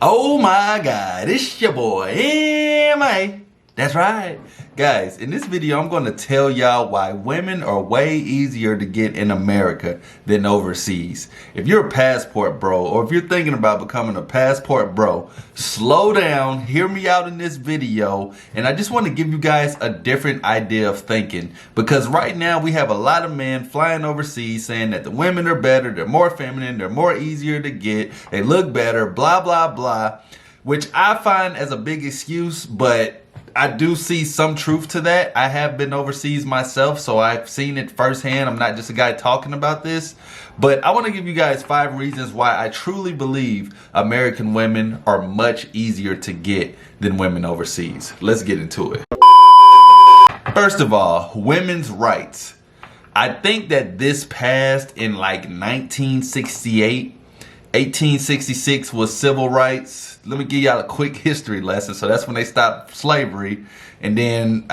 Oh my God, it's your boy, MMIA. That's right. Guys, in this video, I'm going to tell y'all why women are way easier to get in America than overseas. If you're a passport bro, or if you're thinking about becoming a passport bro, slow down, hear me out in this video, and I just want to give you guys a different idea of thinking. Because right now, we have a lot of men flying overseas saying that the women are better, they're more feminine, they're more easier to get, they look better, blah, blah, blah, which I find as a big excuse, but I do see some truth to that. I have been overseas myself, so I've seen it firsthand. I'm not just a guy talking about this. But I want to give you guys 5 reasons why I truly believe American women are much easier to get than women overseas. Let's get into it. First of all, women's rights. I think that this passed in like 1968. 1866 was civil rights. Let me give y'all a quick history lesson. So that's when they stopped slavery. And then,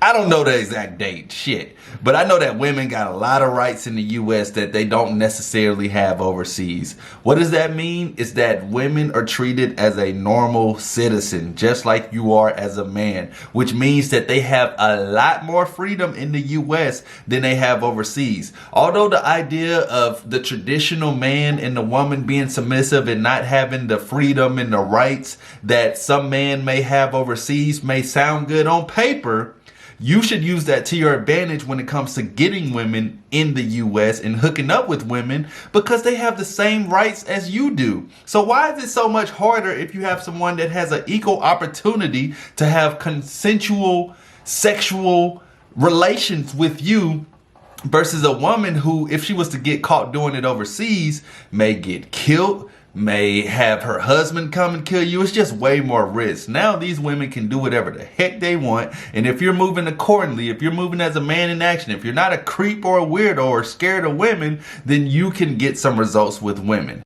I don't know the exact date, shit. But I know that women got a lot of rights in the U.S. that they don't necessarily have overseas. What does that mean? It's that women are treated as a normal citizen, just like you are as a man, which means that they have a lot more freedom in the U.S. than they have overseas. Although the idea of the traditional man and the woman being submissive and not having the freedom and the rights that some man may have overseas may sound good on paper, you should use that to your advantage when it comes to getting women in the U.S. and hooking up with women, because they have the same rights as you do. So why is it so much harder if you have someone that has an equal opportunity to have consensual sexual relations with you versus a woman who, if she was to get caught doing it overseas, may get killed, may have her husband come and kill you? It's just way more risk. Now these women can do whatever the heck they want, and if you're moving accordingly, if you're moving as a man in action, if you're not a creep or a weirdo or scared of women, then you can get some results with women.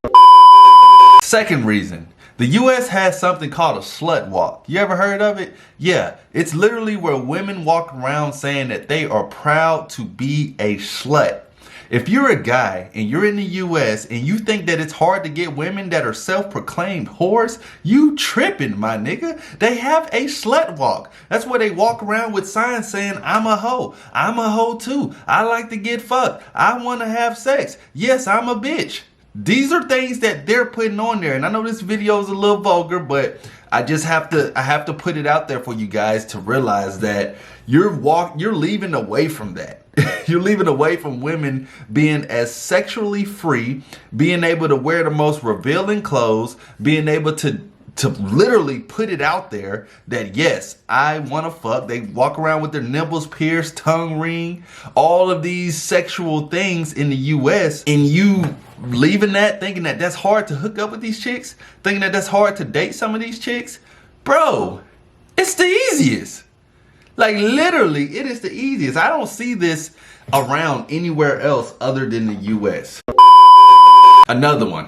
Second reason, the U.S. has something called a slut walk. You ever heard of it? Yeah, it's literally where women walk around saying that they are proud to be a slut. If you're a guy and you're in the U.S. and you think that it's hard to get women that are self-proclaimed whores, you tripping, my nigga. They have a slut walk. That's where they walk around with signs saying, I'm a hoe. I'm a hoe too. I like to get fucked. I want to have sex. Yes, I'm a bitch. These are things that they're putting on there. And I know this video is a little vulgar, but I have to put it out there for you guys to realize that you're leaving away from that. You're leaving away from women being as sexually free, being able to wear the most revealing clothes, being able to literally put it out there that, yes, I want to fuck. They walk around with their nipples pierced, tongue ring, all of these sexual things in the U.S. And you leaving that, thinking that that's hard to hook up with these chicks, thinking that that's hard to date some of these chicks. Bro, it's the easiest. Like, literally, it is the easiest. I don't see this around anywhere else other than the U.S. Another one.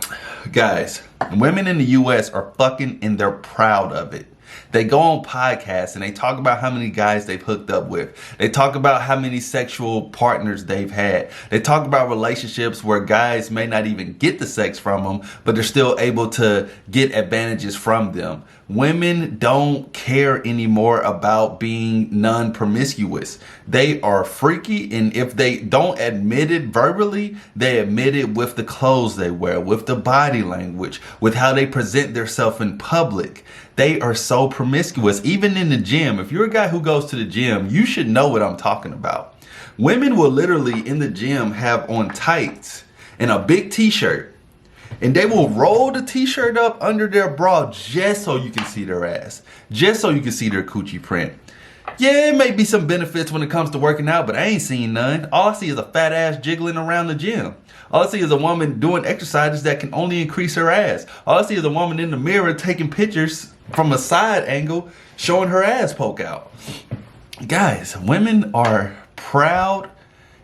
Guys, women in the U.S. are fucking and they're proud of it. They go on podcasts and they talk about how many guys they've hooked up with. They talk about how many sexual partners they've had. They talk about relationships where guys may not even get the sex from them, but they're still able to get advantages from them. Women don't care anymore about being non-promiscuous. They are freaky, and if they don't admit it verbally, they admit it with the clothes they wear, with the body language, with how they present themselves in public. They are so promiscuous. Even in the gym, if you're a guy who goes to the gym, you should know what I'm talking about. Women will literally in the gym have on tights and a big t-shirt, and they will roll the t-shirt up under their bra just so you can see their ass, just so you can see their coochie print. Yeah, it may be some benefits when it comes to working out, but I ain't seen none. All I see is a fat ass jiggling around the gym. All I see is a woman doing exercises that can only increase her ass. All I see is a woman in the mirror taking pictures from a side angle showing her ass poke out. Guys, women are proud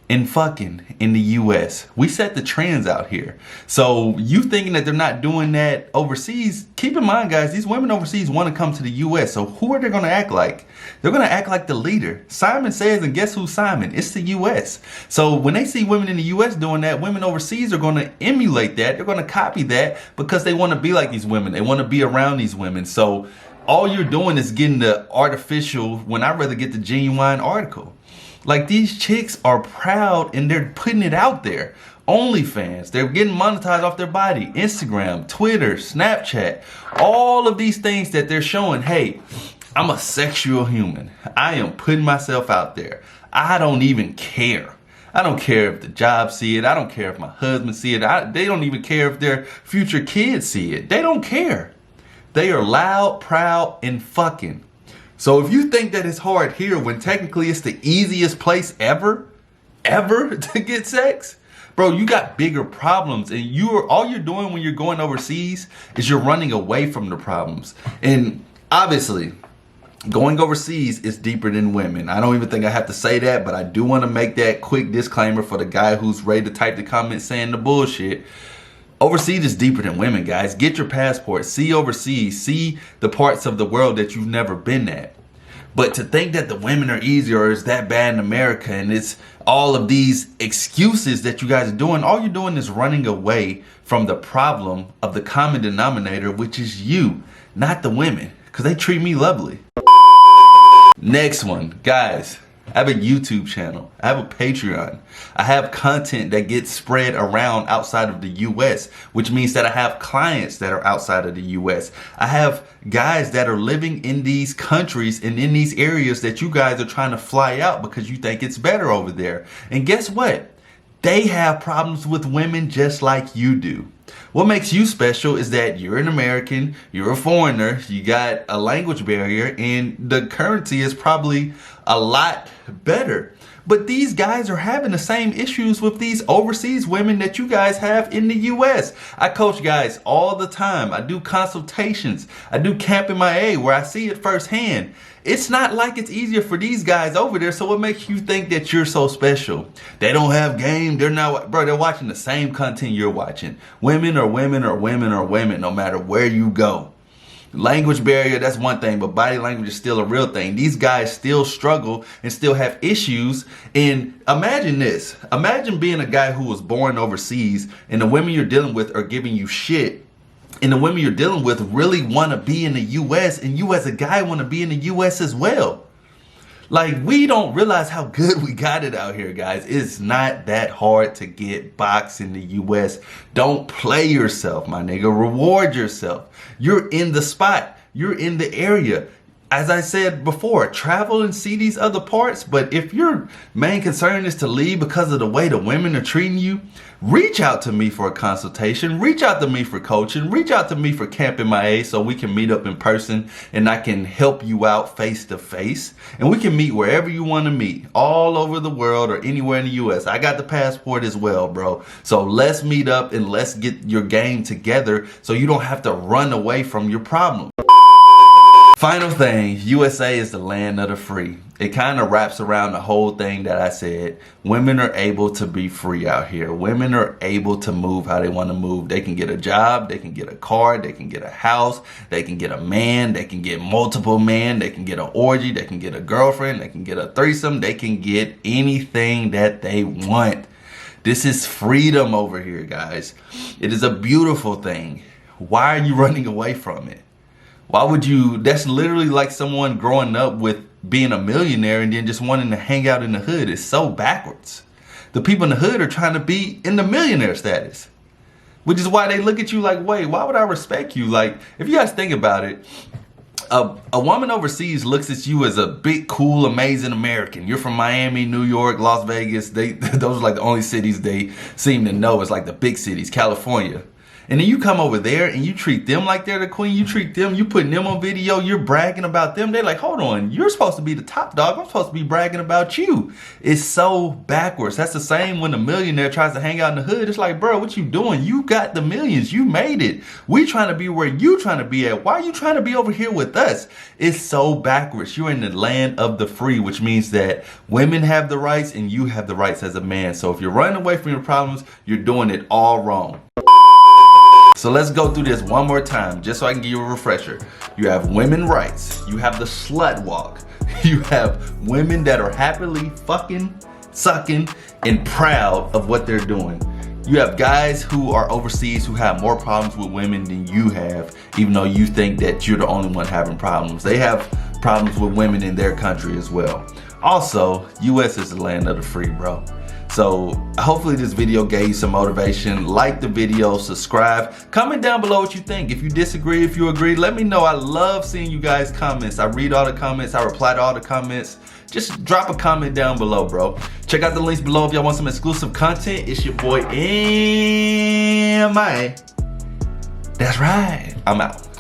and fucking in the US. We set the trends out here. So you thinking that they're not doing that overseas, keep in mind, guys, these women overseas want to come to the US. So who are they going to act like? They're going to act like the leader. Simon Says, and guess who's Simon? It's the US. So when they see women in the US doing that, women overseas are going to emulate that. They're going to copy that because they want to be like these women. They want to be around these women. So all you're doing is getting the artificial when I'd rather get the genuine article. Like, these chicks are proud and they're putting it out there. OnlyFans, they're getting monetized off their body. Instagram, Twitter, Snapchat, all of these things that they're showing, hey, I'm a sexual human. I am putting myself out there. I don't even care. I don't care if the job see it. I don't care if my husband see it. They don't even care if their future kids see it. They don't care. They are loud, proud, and fucking. So if you think that it's hard here when technically it's the easiest place ever to get sex, bro, you got bigger problems. And all you're doing when you're going overseas is you're running away from the problems. And obviously, going overseas is deeper than women. I don't even think I have to say that, but I do want to make that quick disclaimer for the guy who's ready to type the comment saying the bullshit. Overseas is deeper than women, guys. Get your passport. See overseas. See the parts of the world that you've never been at. But to think that the women are easier or is that bad in America and it's all of these excuses that you guys are doing, all you're doing is running away from the problem of the common denominator, which is you, not the women, because they treat me lovely. Next one, guys. I have a YouTube channel. I have a Patreon. I have content that gets spread around outside of the US, which means that I have clients that are outside of the US. I have guys that are living in these countries and in these areas that you guys are trying to fly out because you think it's better over there. And guess what? They have problems with women just like you do. What makes you special is that you're an American, you're a foreigner, you got a language barrier, and the currency is probably a lot better. But these guys are having the same issues with these overseas women that you guys have in the US. I coach guys all the time. I do consultations. I do Camp MMIA where I see it firsthand. It's not like it's easier for these guys over there. So what makes you think that you're so special? They don't have game. They're not, bro, they're watching the same content you're watching. Women are women are women are women no matter where you go. Language barrier, that's one thing, but body language is still a real thing. These guys still struggle and still have issues. And imagine this. Imagine being a guy who was born overseas and the women you're dealing with are giving you shit. And the women you're dealing with really want to be in the US, and you as a guy want to be in the US as well. Like, we don't realize how good we got it out here, guys. It's not that hard to get boxed in the US. Don't play yourself, my nigga. Reward yourself. You're in the spot. You're in the area. As I said before, travel and see these other parts. But if your main concern is to leave because of the way the women are treating you, reach out to me for a consultation. Reach out to me for coaching. Reach out to me for Camp MIA so we can meet up in person and I can help you out face to face. And we can meet wherever you want to meet, all over the world or anywhere in the US. I got the passport as well, bro. So let's meet up and let's get your game together so you don't have to run away from your problem. Final thing, USA is the land of the free. It kind of wraps around the whole thing that I said. Women are able to be free out here. Women are able to move how they want to move. They can get a job, they can get a car, they can get a house, they can get a man, they can get multiple men, they can get an orgy, they can get a girlfriend, they can get a threesome, they can get anything that they want. This is freedom over here, guys. It is a beautiful thing. Why are you running away from it? Why would you? That's literally like someone growing up with being a millionaire and then just wanting to hang out in the hood. It's so backwards. The people in the hood are trying to be in the millionaire status, which is why they look at you like, wait, why would I respect you? Like, if you guys think about it, a woman overseas looks at you as a big, cool, amazing American. You're from Miami, New York, Las Vegas. Those are like the only cities they seem to know. It's like the big cities, California. And then you come over there and you treat them like they're the queen. You treat them, you putting them on video, you're bragging about them. They're like, hold on, you're supposed to be the top dog. I'm supposed to be bragging about you. It's so backwards. That's the same when a millionaire tries to hang out in the hood. It's like, bro, what you doing? You got the millions. You made it. We trying to be where you trying to be at. Why are you trying to be over here with us? It's so backwards. You're in the land of the free, which means that women have the rights and you have the rights as a man. So if you're running away from your problems, you're doing it all wrong. So let's go through this one more time, just so I can give you a refresher. You have women rights. You have the slut walk. You have women that are happily fucking, sucking, and proud of what they're doing. You have guys who are overseas who have more problems with women than you have, even though you think that you're the only one having problems. They have problems with women in their country as well. Also, US is the land of the free, bro. So hopefully this video gave you some motivation. Like the video, subscribe, comment down below what you think. If you disagree, if you agree, let me know. I love seeing you guys' comments. I read all the comments, I reply to all the comments. Just drop a comment down below, bro. Check out the links below if y'all want some exclusive content. It's your boy MMIA. That's right, I'm out.